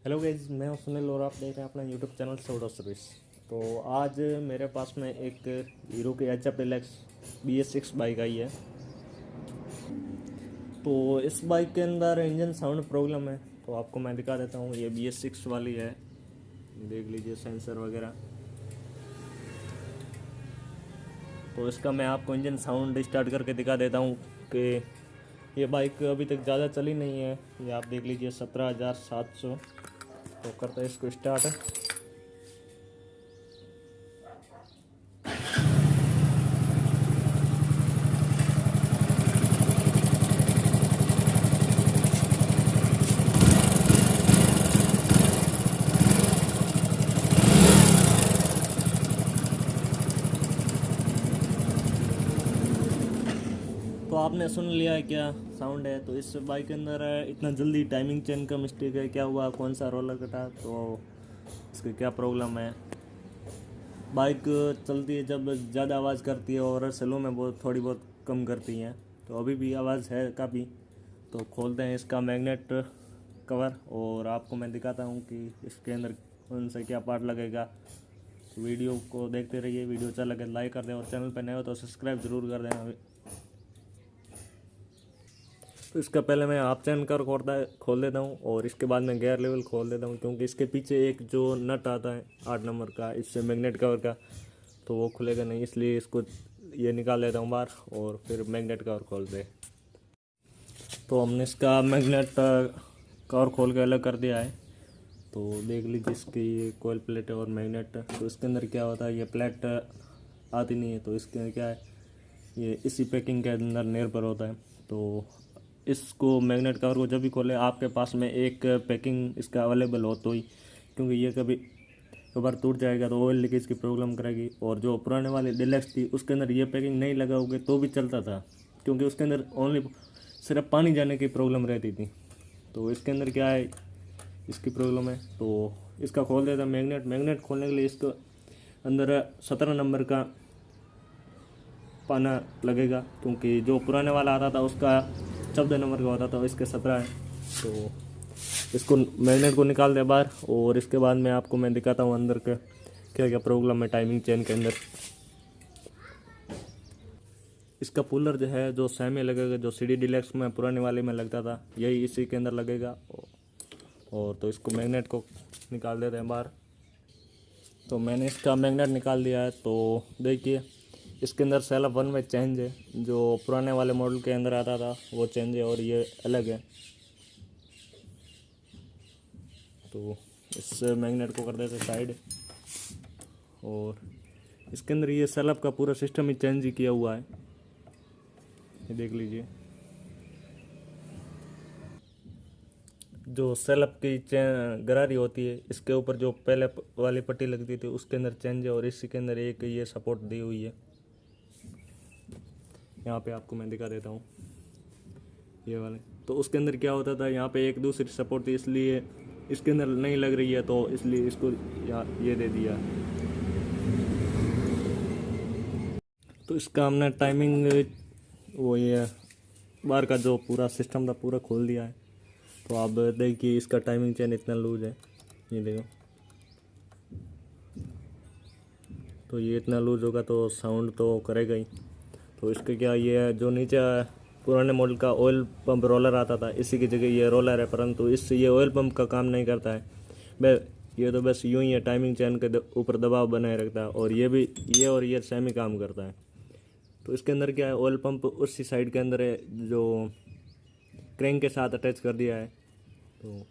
Hello guys, मैं हूं सुनील और आप देख रहे हैं अपना यूट्यूब चैनल सोडो सर्विस। तो आज मेरे पास में एक हीरो की H F deluxe BS6 bike आई है। तो इस बाइक के अंदर इंजन साउंड प्रॉब्लम है, तो आपको मैं दिखा देता हूँ। ये BS6 वाली है, देख लीजिए सेंसर वगैरह। तो इसका मैं आपको इंजन साउंड स्टार्ट करके दिखा देता हूँ कि ये बाइक अभी तक ज़्यादा चली नहीं है। ये आप देख लीजिए 17,700। तो करते हैं इसको स्टार्ट। तो आपने सुन लिया है क्या साउंड है। तो इस बाइक के अंदर इतना जल्दी टाइमिंग चेन का मिस्टेक है, क्या हुआ, कौन सा रोलर कटा, तो इसकी क्या प्रॉब्लम है। बाइक चलती है जब ज़्यादा आवाज़ करती है और स्लो में बहुत थोड़ी बहुत कम करती है। तो अभी भी आवाज़ है काफ़ी। तो खोलते हैं इसका मैग्नेट कवर और आपको मैं दिखाता हूँ कि इसके अंदर कौन सा क्या पार्ट लगेगा। तो वीडियो को देखते रहिए, वीडियो अच्छा लगे लाइक कर दें और चैनल पर नए हो तो सब्सक्राइब ज़रूर कर देना। तो इसका पहले मैं हाफ चैन कर खोल देता हूँ और इसके बाद मैं गियर लेवल खोल देता हूँ, क्योंकि इसके पीछे एक जो नट आता है 8 नंबर का, इससे मैग्नेट कवर का, तो वो खुलेगा नहीं, इसलिए इसको ये निकाल लेता हूँ बाहर और फिर मैग्नेट कवर खोल दे। तो हमने इसका मैग्नेट कवर खोल के अलग कर दिया है। तो देख लीजिए इसकी ये कोयल प्लेट है और मैग्नेट। तो इसके अंदर क्या होता है, ये प्लेट आती नहीं है, तो इसके अंदर क्या है, ये इसी पैकिंग के अंदर निर्भर होता है। तो इसको मैग्नेट कवर को जब भी खोले आपके पास में एक पैकिंग इसका अवेलेबल हो तो ही, क्योंकि ये कभी टूट जाएगा तो ऑयल लीकेज की प्रॉब्लम करेगी। और जो पुराने वाली डिलक्स थी उसके अंदर ये पैकिंग नहीं लगाओगे तो भी चलता था, क्योंकि उसके अंदर ओनली सिर्फ पानी जाने की प्रॉब्लम रहती थी। तो इसके अंदर क्या है, इसकी प्रॉब्लम है। तो इसका खोल देता मैग्नेट खोलने के लिए इसको अंदर 17 नंबर का पाना लगेगा, क्योंकि जो पुराने वाला आता था उसका 14 नंबर का होता था, इसके 17 है। तो इसको मैग्नेट को निकाल दे बाहर और इसके बाद में आपको मैं दिखाता हूँ अंदर का क्या क्या प्रॉब्लम है टाइमिंग चेन के अंदर। इसका पुलर जो है, जो सेमी लगेगा, जो CD डिलक्स में पुराने वाले में लगता था, यही इसी के अंदर लगेगा। और तो इसको मैग्नेट को निकाल देते हैं बाहर। तो मैंने इसका मैग्नेट निकाल दिया है। तो देखिए इसके अंदर सेल्फ 1 में चेंज है, जो पुराने वाले मॉडल के अंदर आता था वो चेंज है और ये अलग है। तो इस मैग्नेट को कर देते साइड। और इसके अंदर ये सेल्फ का पूरा सिस्टम ही चेंज ही किया हुआ है, ये देख लीजिए। जो सेल्फ की गरारी होती है, इसके ऊपर जो पहले वाली पट्टी लगती थी उसके अंदर चेंज है और इसी के अंदर एक ये सपोर्ट दी हुई है। यहाँ पे आपको मैं दिखा देता हूँ ये वाले। तो उसके अंदर क्या होता था, यहाँ पे एक दूसरी सपोर्ट थी, इसलिए इसके अंदर नहीं लग रही है, तो इसलिए इसको यहाँ ये दे दिया। तो इसका हमने टाइमिंग वो ये बार का जो पूरा सिस्टम था पूरा खोल दिया है। तो आप देखिए इसका टाइमिंग चेन इतना लूज है, ये देखो। तो ये इतना लूज होगा तो साउंड तो करेगा ही। तो इसके क्या, ये जो नीचे पुराने मॉडल का ऑयल पंप रोलर आता था, इसी की जगह ये रोलर है, परंतु इससे ये ऑयल पंप का काम नहीं करता है। ये तो बस यूं ही है, टाइमिंग चेन के ऊपर दबाव बनाए रखता है। और ये भी ये और ये सेमी काम करता है। तो इसके अंदर क्या है, ऑयल पंप उसी साइड के अंदर है, जो क्रैंक के साथ अटैच कर दिया है। तो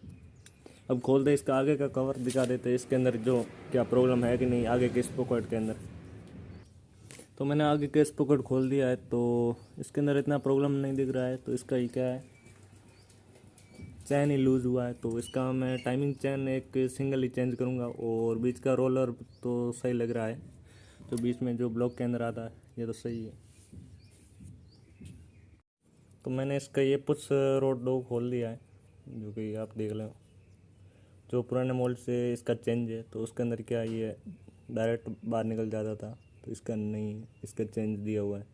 अब खोलते इसका आगे का कवर, दिखा देते इसके अंदर जो क्या प्रॉब्लम है कि नहीं आगे के स्पोकेट के अंदर। तो मैंने आगे के स्पोकेट खोल दिया है, तो इसके अंदर इतना प्रॉब्लम नहीं दिख रहा है। तो इसका ही क्या है, चैन ही लूज़ हुआ है। तो इसका मैं टाइमिंग चैन एक सिंगल ही चेंज करूँगा। और बीच का रोलर तो सही लग रहा है, तो बीच में जो ब्लॉक के अंदर आता है ये तो सही है। तो मैंने इसका ये पुश रोड डो खोल दिया है, जो कि आप देख लें। जो पुराने मॉडल से इसका चेंज है, तो उसके अंदर क्या ये डायरेक्ट बाहर निकल जाता था, तो इसका नहीं, इसका चेंज दिया हुआ है।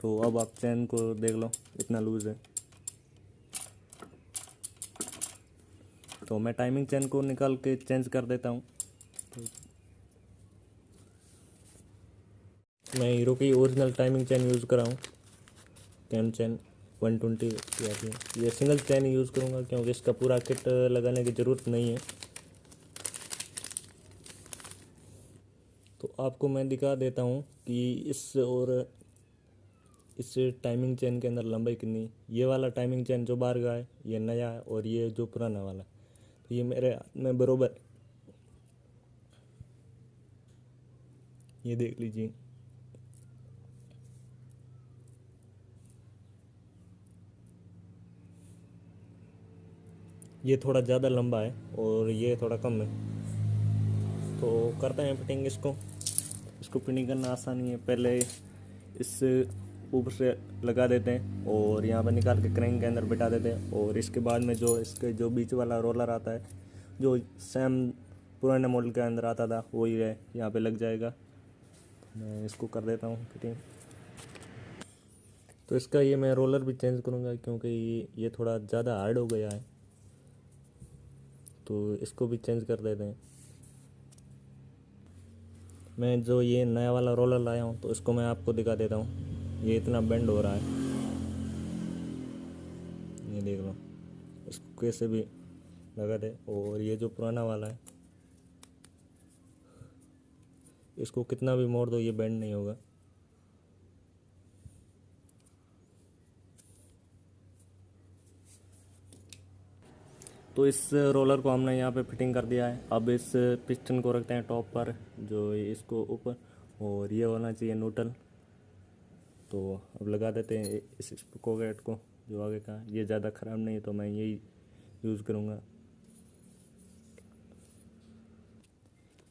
तो अब आप चैन को देख लो, इतना लूज़ है। तो मैं टाइमिंग चेन को निकाल के चेंज कर देता हूँ। तो मैं हीरो की ओरिजिनल टाइमिंग चेन यूज़ कर रहा हूँ, कैम चेन 120 की आती है। ये सिंगल चेन यूज़ करूँगा क्योंकि इसका पूरा किट लगाने की ज़रूरत नहीं है। तो आपको मैं दिखा देता हूँ कि इस टाइमिंग चेन के अंदर लंबाई कितनी। ये वाला टाइमिंग चेन जो बाहर का है ये नया है, और ये जो पुराना वाला, तो ये मेरे हाथ में बरोबर, ये देख लीजिए। ये थोड़ा ज़्यादा लंबा है और ये थोड़ा कम है। तो करते हैं फिटिंग इसको फिटिंग करना आसान ही है। पहले इस ऊपर से लगा देते हैं और यहाँ पर निकाल के क्रैंक के अंदर बिठा देते हैं, और इसके बाद में जो इसके जो बीच वाला रोलर आता है जो सेम पुराने मॉडल के अंदर आता था वही है, यहाँ पे लग जाएगा। मैं इसको कर देता हूँ फिटिंग। तो इसका ये मैं रोलर भी चेंज करूँगा क्योंकि ये थोड़ा ज़्यादा हार्ड हो गया है, तो इसको भी चेंज कर देते हैं। मैं जो ये नया वाला रोलर लाया हूँ तो इसको मैं आपको दिखा देता हूँ। ये इतना बेंड हो रहा है, ये देख लो, इसको कैसे भी लगा दे। और ये जो पुराना वाला है इसको कितना भी मोड़ दो ये बेंड नहीं होगा। तो इस रोलर को हमने यहाँ पे फिटिंग कर दिया है। अब इस पिस्टन को रखते हैं टॉप पर, जो इसको ऊपर, और ये होना चाहिए न्यूट्रल। तो अब लगा देते हैं इस स्पोकेट को जो आगे का, ये ज़्यादा ख़राब नहीं है तो मैं यही यूज़ करूँगा।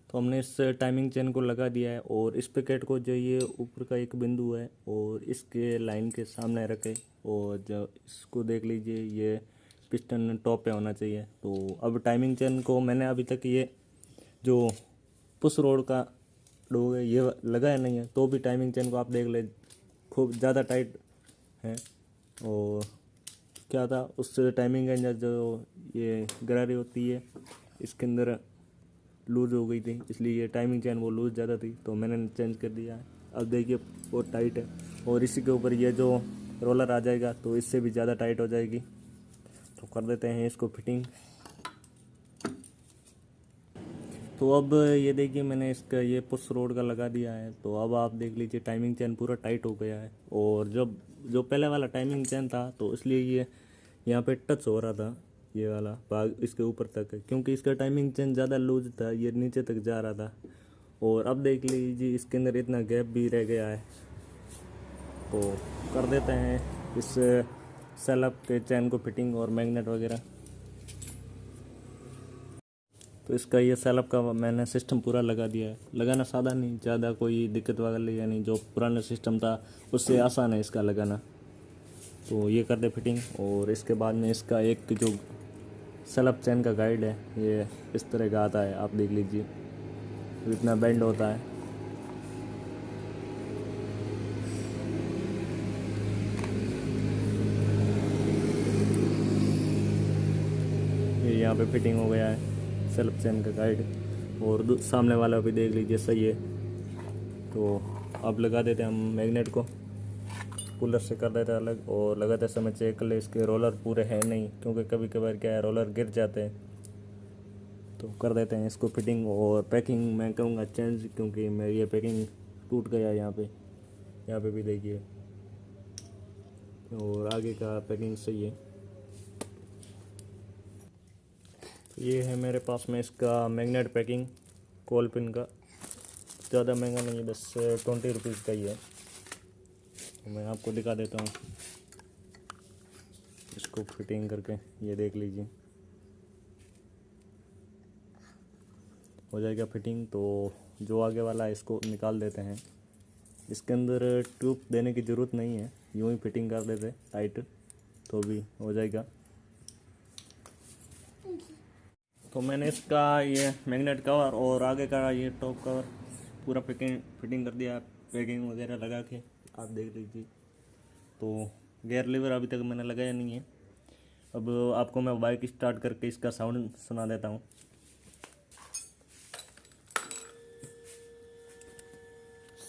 तो हमने इस टाइमिंग चेन को लगा दिया है, और इस पैकेट को जो ये ऊपर का एक बिंदु है और इसके लाइन के सामने रखे, और जो इसको देख लीजिए ये पिस्टन टॉप पे होना चाहिए। तो अब टाइमिंग चेन को मैंने अभी तक ये जो पुश रोड का डोग है ये लगाया नहीं है, तो भी टाइमिंग चेन को आप देख ले खूब ज़्यादा टाइट है। और क्या था उस टाइमिंग के अंदर जो ये गरारी होती है इसके अंदर लूज़ हो गई थी, इसलिए ये टाइमिंग चेन वो लूज़ ज़्यादा थी, तो मैंने चेंज कर दिया है। अब देखिए वो टाइट है, और इसी के ऊपर ये जो रोलर आ जाएगा तो इससे भी ज़्यादा टाइट हो जाएगी। तो कर देते हैं इसको फिटिंग। तो अब ये देखिए मैंने इसका ये पुश रोड का लगा दिया है। तो अब आप देख लीजिए टाइमिंग चेन पूरा टाइट हो गया है, और जब जो पहले वाला टाइमिंग चेन था तो इसलिए ये यहाँ पे टच हो रहा था ये वाला भाग इसके ऊपर तक, क्योंकि इसका टाइमिंग चेन ज़्यादा लूज था, ये नीचे तक जा रहा था। और अब देख लीजिए इसके अंदर इतना गैप भी रह गया है। तो कर देते हैं इस सेलअप के चैन को फिटिंग और मैग्नेट वगैरह। तो इसका ये सेलअप का मैंने सिस्टम पूरा लगा दिया है। लगाना सादा नहीं, ज़्यादा कोई दिक्कत वगैरह यानी जो पुराना सिस्टम था उससे आसान है इसका लगाना। तो ये कर दे फिटिंग, और इसके बाद में इसका एक जो सेलअप चैन का गाइड है ये इस तरह का आता है, आप देख लीजिए इतना बेंड होता है। ये यहाँ पे फिटिंग हो गया है सेल्फ चैन का गाइड, और सामने वाला भी देख लीजिए सही है। तो अब लगा देते हैं हम मैग्नेट को, कूलर से कर देते हैं अलग, और लगाते समय चेक कर ले इसके रोलर पूरे हैं नहीं, क्योंकि कभी कभार क्या है रोलर गिर जाते हैं। तो कर देते हैं इसको फिटिंग, और पैकिंग मैं कहूँगा चेंज, क्योंकि मेरी ये पैकिंग टूट गया है यहाँ पे भी देखिए, और आगे का पैकिंग सही है। ये है मेरे पास में इसका मैग्नेट पैकिंग कोल पिन का, ज़्यादा महंगा नहीं है, बस 20 रुपीज़ का ही है। तो मैं आपको दिखा देता हूँ इसको फिटिंग करके, ये देख लीजिए हो जाएगा फिटिंग। तो जो आगे वाला है इसको निकाल देते हैं, इसके अंदर ट्यूब देने की ज़रूरत नहीं है, यूँ ही फिटिंग कर देते टाइट तो भी हो जाएगा। तो मैंने इसका ये मैग्नेट कवर और आगे का ये टॉप कवर पूरा फिटिंग कर दिया, पैकिंग वगैरह लगा के आप देख लीजिए। तो गियर लीवर अभी तक मैंने लगाया नहीं है, अब आपको मैं बाइक स्टार्ट करके इसका साउंड सुना देता हूँ।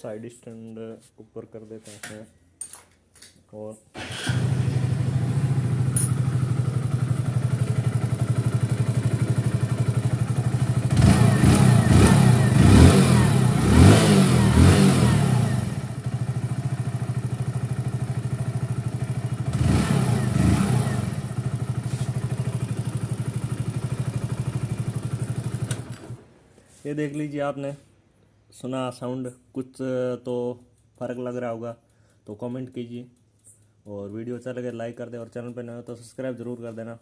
साइड स्टैंड ऊपर कर देते हैं और ये देख लीजिए, आपने सुना साउंड, कुछ तो फ़र्क लग रहा होगा तो कमेंट कीजिए, और वीडियो अच्छा लगे लाइक कर दे, और चैनल पर नए हो तो सब्सक्राइब ज़रूर कर देना।